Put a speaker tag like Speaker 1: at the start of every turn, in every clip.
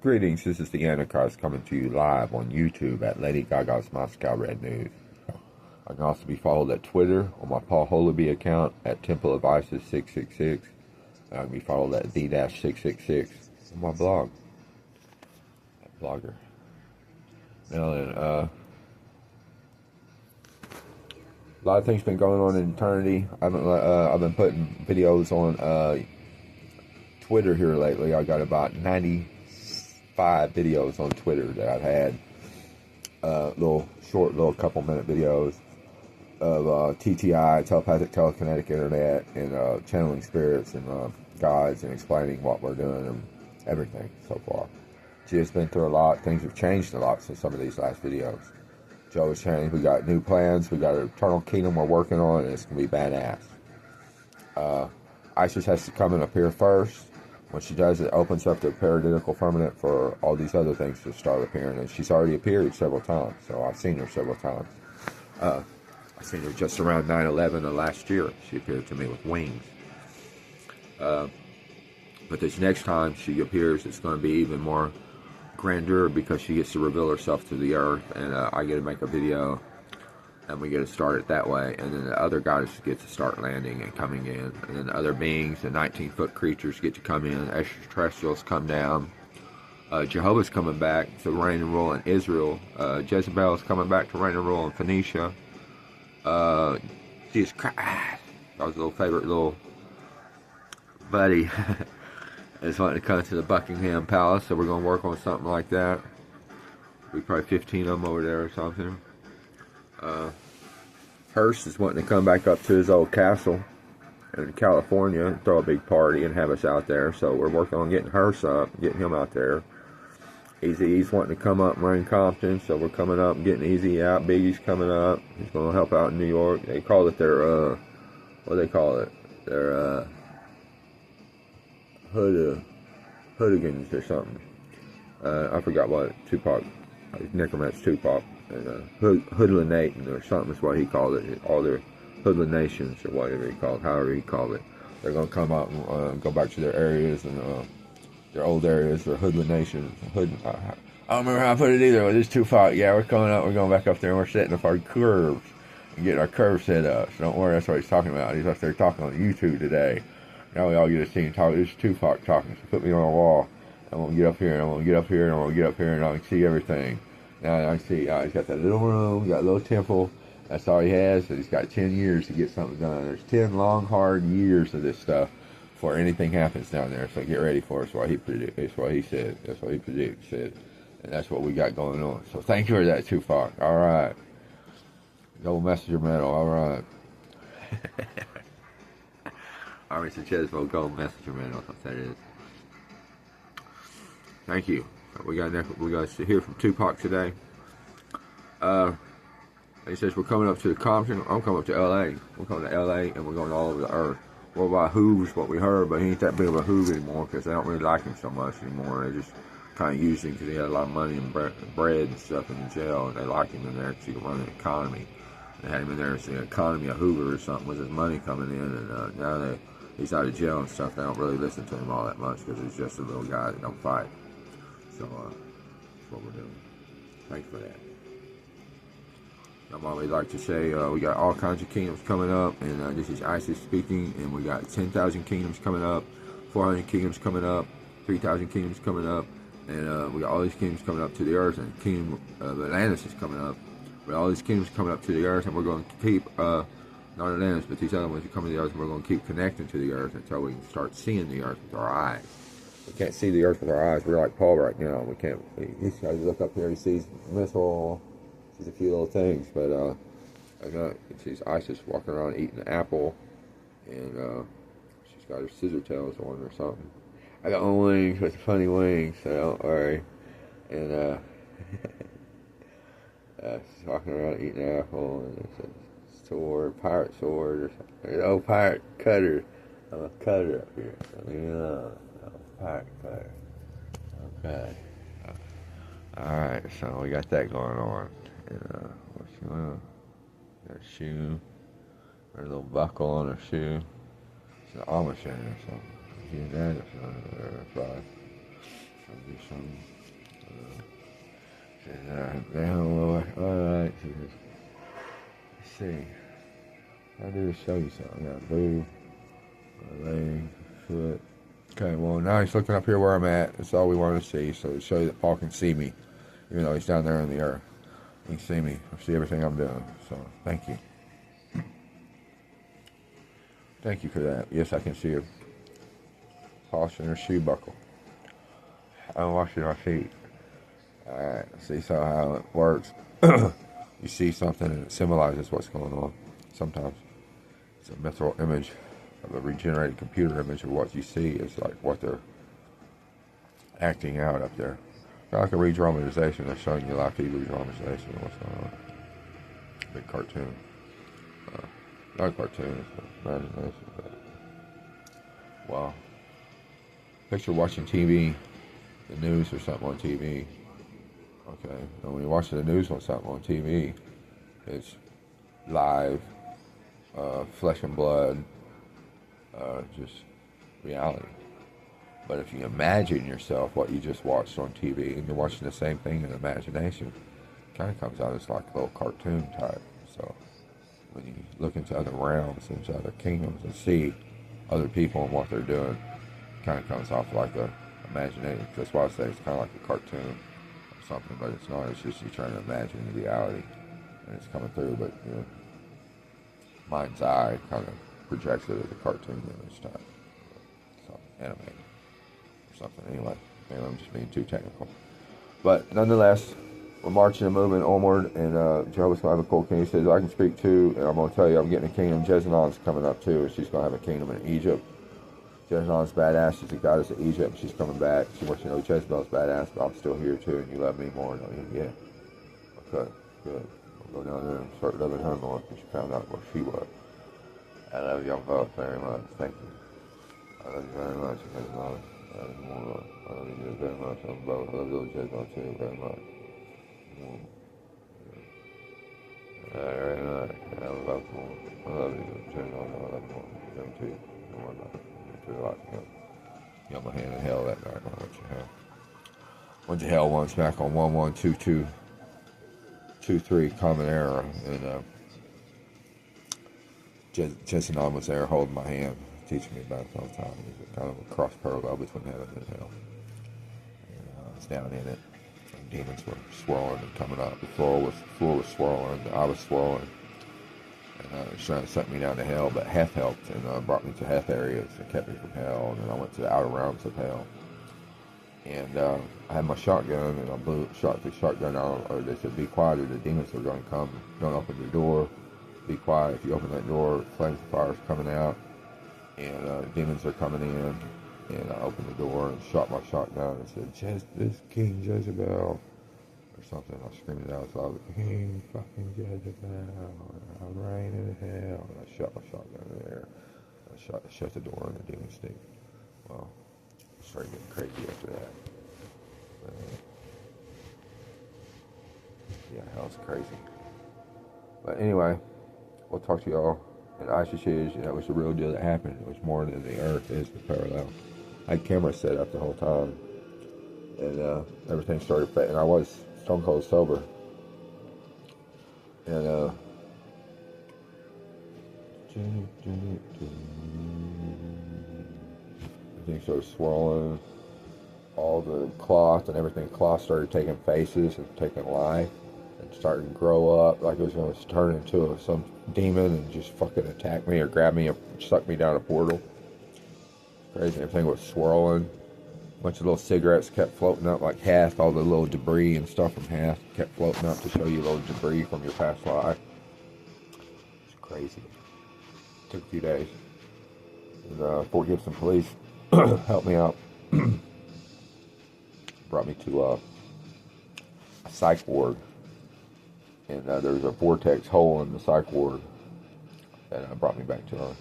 Speaker 1: Greetings, this is the Antichrist coming to you live on YouTube at Lady Gaga's Moscow Red News. I can also be followed at Twitter on my Paul Holaby account at Temple of Isis 666. And I can be followed at D-666 on my blog, at Blogger. Now then, a lot of things been going on in eternity. I've been putting videos on Twitter here lately. I got about 95 videos on Twitter that I've had, little couple minute videos of TTI, telepathic telekinetic internet, and channeling spirits and gods, and explaining what we're doing and everything so far. She has been through a lot. Things have changed a lot since some of these last videos. Joe has changed. We got new plans. We got an eternal kingdom we're working on, and it's gonna be badass. Isis has to come and appear first. When she does, it opens up the paradisical firmament for all these other things to start appearing. And she's already appeared several times, so I've seen her several times. I've seen her just around 9/11 of last year. She appeared to me with wings. But this next time she appears, it's going to be even more grandeur, because she gets to reveal herself to the earth, and I get to make a video, and we get to start it that way, and then the other guys get to start landing and coming in, and then the other beings, the 19-foot creatures, get to come in, extraterrestrials come down, Jehovah's coming back to reign and rule in Israel, Jezebel's coming back to reign and rule in Phoenicia, Jesus Christ, that was a little favorite little buddy, is wanting to come to the Buckingham Palace, so we're going to work on something like that. We probably 15 of them over there or something. Hearst is wanting to come back up to his old castle in California and throw a big party and have us out there, so we're working on getting Hearst up, getting him out there. Easy's wanting to come up and run Compton, so we're coming up and getting Easy out. Biggie's coming up. He's going to help out in New York. They call it their, what do they call it? Their, hoodigans or something. I forgot what Tu-Pac, necromancer Tu-Pac, and hoodlinating or something is what he called it. All their hoodlinations or whatever he called, however he called it. They're gonna come out and go back to their areas and their old areas, their hoodlinations. I don't remember how I put it either. But it's Tu-Pac. Yeah, we're coming up. We're going back up there and we're setting up our curves and getting our curves set up. So don't worry, that's what he's talking about. He's up there talking on YouTube today. Now we all get to see him talk. This is Tu-Pac talking. So put me on a wall. I'm going to get up here, and I'm going to get up here, and I'm going to get up here, and I can see everything. Now I see, he's got that little room, got a little temple. That's all he has. So he's got 10 years to get something done. There's 10 long, hard years of this stuff before anything happens down there. So get ready for it. That's what he predicted. That's what he said. That's what he predicted. And that's what we got going on. So thank you for that, Tu-Pac. All right. Gold messenger medal. All right. Army Successful Gold Messenger Man, that's what that is. Thank you. We got to hear from Tu-Pac today. He says we're coming up to the Compton. I'm coming up to LA. We're coming to LA and we're going all over the earth. Well, by Hoover's what we heard, but he ain't that big of a Hoover anymore because they don't really like him so much anymore. They just kind of used him because he had a lot of money and bread and stuff in the jail, and they liked him in there because he could run the economy. They had him in there as the economy of Hoover or something with his money coming in, and now he's out of jail and stuff. They don't really listen to him all that much because he's just a little guy that don't fight. So that's what we're doing. Thanks for that. I'm always like to say we got all kinds of kingdoms coming up, and this is Isis speaking, and we got 10,000 kingdoms coming up, 400 kingdoms coming up, 3,000 kingdoms coming up, and we got all these kingdoms coming up to the earth, and the kingdom of Atlantis is coming up. But all these kingdoms coming up to the earth, and we're going to keep not Atlantis, but these other ones are coming to the earth, and we're going to keep connecting to the earth until we can start seeing the earth with our eyes. We can't see the earth with our eyes. We're like Paul right now. We can't. He's got to look up here. He sees missile. Sees a few little things, but he sees Isis walking around eating an apple, and she's got her scissor tails on or something. I got my wings with funny wings, so don't worry. And she's walking around eating an apple, and it's a sword, pirate sword, or something. Oh, pirate cutter. I'm a cutter up here. So, I'm a pirate cutter. Okay. Alright, so we got that going on. And, what's going on? Got a shoe. Got a little buckle on her shoe. It's an Amish or something. You that or something. do something. Alright. Let's see. I do show you something. I got boo, leg, foot. Okay, well now he's looking up here where I'm at. That's all we want to see. So to show you that Paul can see me, even though he's down there in the earth. He can see me. See everything I'm doing. So thank you. Thank you for that. Yes, I can see her polishing her shoe buckle. I'm washing my feet. Alright, see so how it works. You see something and it symbolizes what's going on. Sometimes it's a mental image of a regenerated computer image of what you see. It's like what they're acting out up there. Kind of like a re-dramatization. They're showing you like a re-dramatization of what's going on. Big cartoon. Not a cartoon, it's an imagination. But wow. Picture watching TV, the news or something on TV. Okay, and when you're watching the news on something on TV, it's live, flesh and blood, just reality. But if you imagine yourself what you just watched on TV and you're watching the same thing in imagination, it kind of comes out as like a little cartoon type. So when you look into other realms, into other kingdoms, and see other people and what they're doing, it kind of comes off like a imagination. That's why I say it's kind of like a cartoon or something, but it's not. It's just you trying to imagine the reality, and it's coming through. But you know, mind's eye kind of projects it as a cartoon image type, so animated or something. Anyway, I'm just being too technical. But nonetheless, we're marching and moving onward, and Jehovah's going to have a cool king. He says, I can speak too, and I'm going to tell you, I'm getting a kingdom. Jezebel's coming up too, and she's going to have a kingdom in Egypt. Jezebel's badass. She's the goddess of Egypt. She's coming back. She wants you to know Jezebel's badass, but I'm still here too, and you love me more, don't you? Yeah. Okay, good. I'll go down there and start loving her more, because she found out where she was. I love y'all both very much. Thank you. I love you very much. Jezebel. I love you more. I love you very much. I love you both. I love you, Jezebel, too, very much. Very nice. I love more. I love you. I love more. Them too. Don't worry about it. You do a lot. You got my hand in hell that night. What you hell? Went to hell once back on 112223 Common Era, and Jensen was there holding my hand, teaching me about it all the time. It was kind of a cross parallel between heaven and hell. And I was down in it. Demons were swirling and coming up. The floor was swirling. I was swirling. And it was trying to suck me down to hell, but Heth helped and brought me to Heth areas and kept me from hell. And then I went to the outer realms of hell. And I had my shotgun, and I shot the shotgun out. Or they said, be quiet, or the demons are going to come. Don't open the door. Be quiet. If you open that door, flames of fire is coming out. And demons are coming in. And I opened the door and shot my shotgun and said, this King Jezebel, or something. I screamed it out, so I was like, King fucking Jezebel, I'm reigning in hell. And I shot my shotgun in the air. I shut the door and the demon stayed. Well, I started getting crazy after that. But, yeah, hell's crazy. But anyway, we'll talk to y'all. And ISIS, that was the real deal that happened. It was more than the earth is the parallel. I had cameras set up the whole time, and everything started fading. I was stone cold sober, and everything started swirling. All the cloth and everything, cloth started taking faces and taking life, and starting to grow up like it was going to turn into some demon and just fucking attack me or grab me and suck me down a portal. Crazy, everything was swirling. A bunch of little cigarettes kept floating up like Hath, all the little debris and stuff from Hath kept floating up to show you little debris from your past life. It's crazy. It took a few days. And Fort Gibson Police helped me out. Brought me to a psych ward. And there was a vortex hole in the psych ward that brought me back to Earth.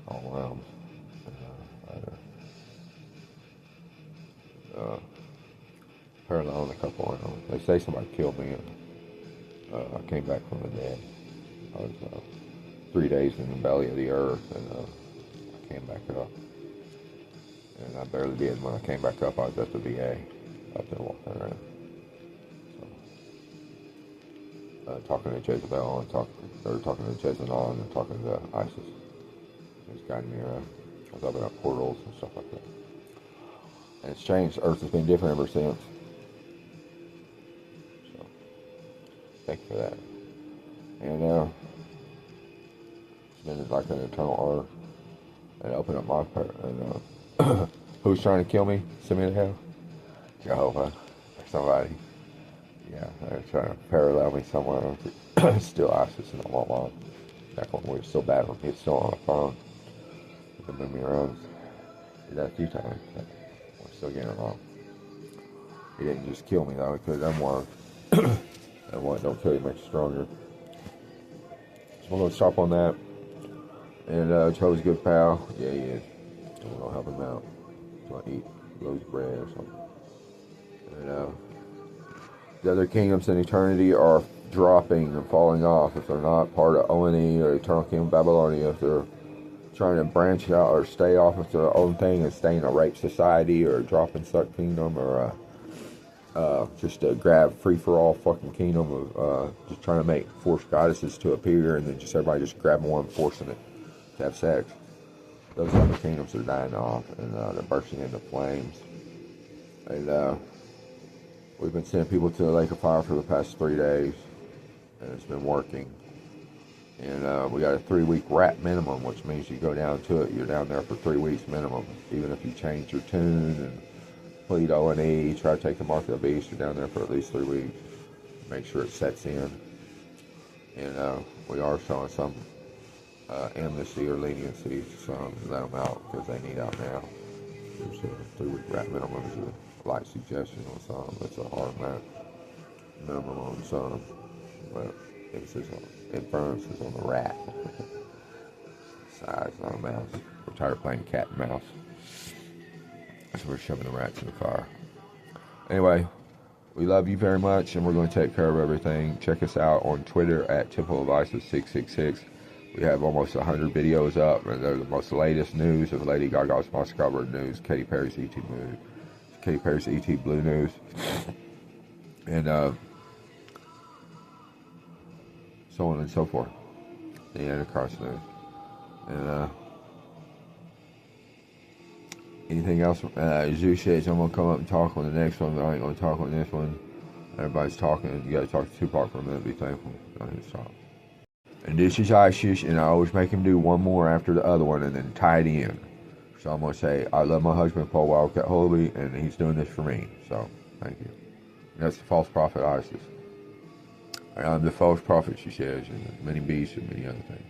Speaker 1: All around. Parallel in a couple of them. They say somebody killed me, and I came back from the dead. I was 3 days in the belly of the earth, and I came back up. And I barely did. When I came back up, I was at the VA up there walking around. So, talking to Jezebel and talking to Jezebel and talking to ISIS. It's guiding me around. I was opening up portals and stuff like that. And it's changed. Earth has been different ever since. So, thank you for that. And it's been like an eternal Earth. And open up my and who's trying to kill me? Send me to hell? Jehovah or somebody. Yeah, they're trying to parallel me somewhere. Still ISIS and all along. Back when we were still battling, he's still on the phone. He can move me around. He did that a few times. But we're still getting along. He didn't just kill me though, he could have done one. That one don't kill you, makes you stronger. So we're gonna stop on that. And Joe's a good pal. Yeah, he is. So we're gonna help him out. He's gonna eat loaves of bread or something. And the other kingdoms in eternity are dropping and falling off if they're not part of O.N.E. or Eternal Kingdom of Babylonia, if they're trying to branch out or stay off of their own thing and stay in a rape society or drop in Suck Kingdom or just a grab free-for-all fucking kingdom of just trying to force goddesses to appear and then just everybody just grabbing one, forcing it to have sex. Those other kingdoms are dying off and they're bursting into flames. And we've been sending people to the lake of fire for the past 3 days, and it's been working. And we got a 3-week wrap minimum, which means you go down to it, you're down there for 3 weeks minimum. Even if you change your tune and plead O.N.E, try to take the mark of the beast, you're down there for at least 3 weeks. Make sure it sets in. And we are showing some amnesty or leniency to some to let them out because they need out now. There's a 3-week wrap minimum is a light suggestion on some. It's a hard minimum on some. But emphasis on the rat. Size, not a mouse. We're tired of playing cat and mouse. So we're shoving the rats in the fire. Anyway, we love you very much, and we're going to take care of everything. Check us out on Twitter at Temple of Isis 666. We have almost 100 videos up, and they're the most latest news of Lady Gaga's Moss covered news, Katy Perry's ET news, Katy Perry's ET Blue news, and so on and so forth. The Antichrist news. And anything else? Zues says I'm going to come up and talk on the next one, but I ain't going to talk on this one. Everybody's talking. You got to talk to Tu-Pac for a minute. Be thankful. Don't need to stop. And this is Isis, and I always make him do one more after the other one and then tie it in. So I'm going to say, I love my husband, Paul Wildcat Holby, and he's doing this for me. So, thank you. And that's the false prophet Isis. I'm the false prophet, she says, and many beasts and many other things.